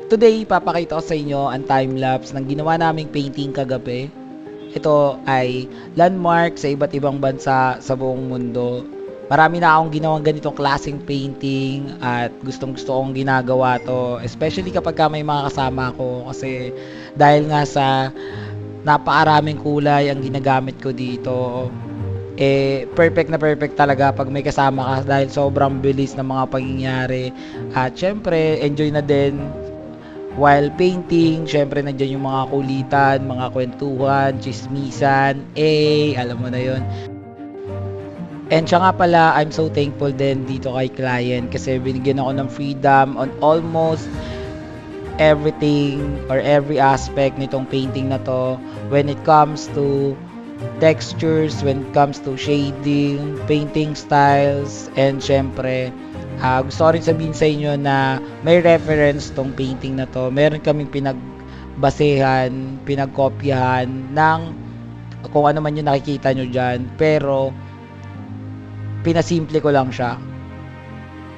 Today, papakita ko sa inyo ang time-lapse ng ginawa naming painting kagabi. Ito ay landmark sa iba't ibang bansa sa buong mundo. Marami na akong ginawang ganitong klaseng painting at gustong-gusto kong ginagawa to. Especially kapag may mga kasama ko kasi dahil nga sa napakaraming kulay ang ginagamit ko dito. Perfect na perfect talaga pag may kasama ka dahil sobrang bilis ng mga pangyayari. At syempre, enjoy na din while painting. Syempre, nandiyan yung mga kulitan, mga kwentuhan, chismisan, alam mo na yon. And siya nga pala, I'm so thankful din dito kay client kasi binigyan ako ng freedom on almost everything or every aspect nitong painting na to when it comes to textures, when it comes to shading, painting styles, and syempre, gusto ko rin sabihin sa inyo na may reference tong painting na to. Meron kaming pinagbasehan, pinagkopyahan ng kung ano man yung nakikita nyo dyan. Pero, pinasimple ko lang siya.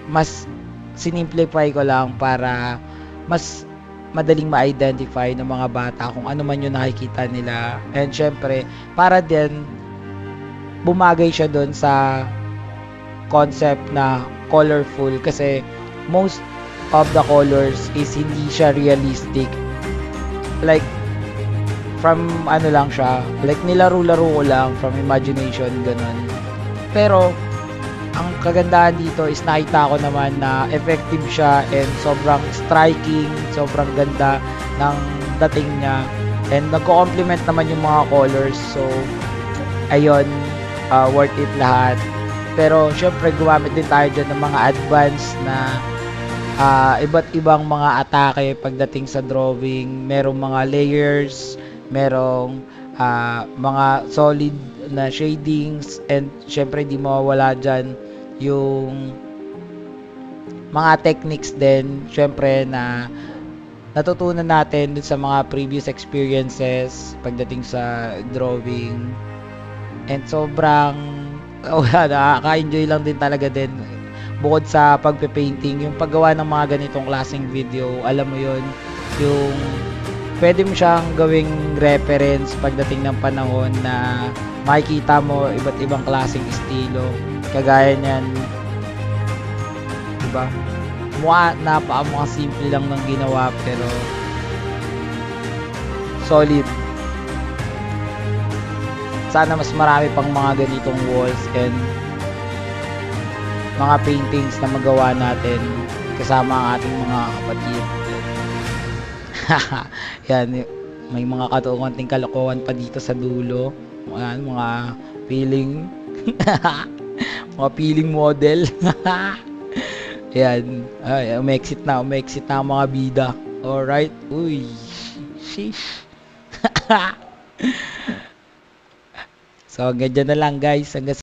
Mas sinimplify ko lang para mas madaling ma-identify ng mga bata kung ano man yung nakikita nila. And syempre, para din bumagay siya doon sa concept na colorful kasi most of the colors is hindi siya realistic. Like, from ano lang siya, like nilaro-laro ko lang from imagination, ganun. Pero, ang kagandahan dito is nakita ko naman na effective siya and sobrang striking, sobrang ganda ng dating niya. And nagko-complement naman yung mga colors. So, ayun, worth it lahat. Pero, syempre, gumamit din tayo dyan ng mga advanced na iba't ibang mga atake pagdating sa drawing. Merong mga layers, merong mga solid na shadings, and syempre di mawawala dyan yung mga techniques din syempre na natutunan natin dun sa mga previous experiences pagdating sa drawing. And sobrang nakaka-enjoy lang din talaga din bukod sa pagpe-painting, yung paggawa ng mga ganitong klaseng video. Alam mo yon, yung pwede mo siyang gawing reference pagdating ng panahon na makikita mo iba't ibang klaseng estilo. Kagaya niyan, diba? Napaka simple lang ng ginawa pero solid. Sana mas marami pang mga ganitong walls and mga paintings na magawa natin kasama ang ating mga kapatid. Yan, may mga konting kalokohan pa dito sa dulo. Ayan, mga feeling mga feeling model. Yan, umexit na ang mga bida. Alright, uy, sheesh. So, ganyan na lang guys, hanggang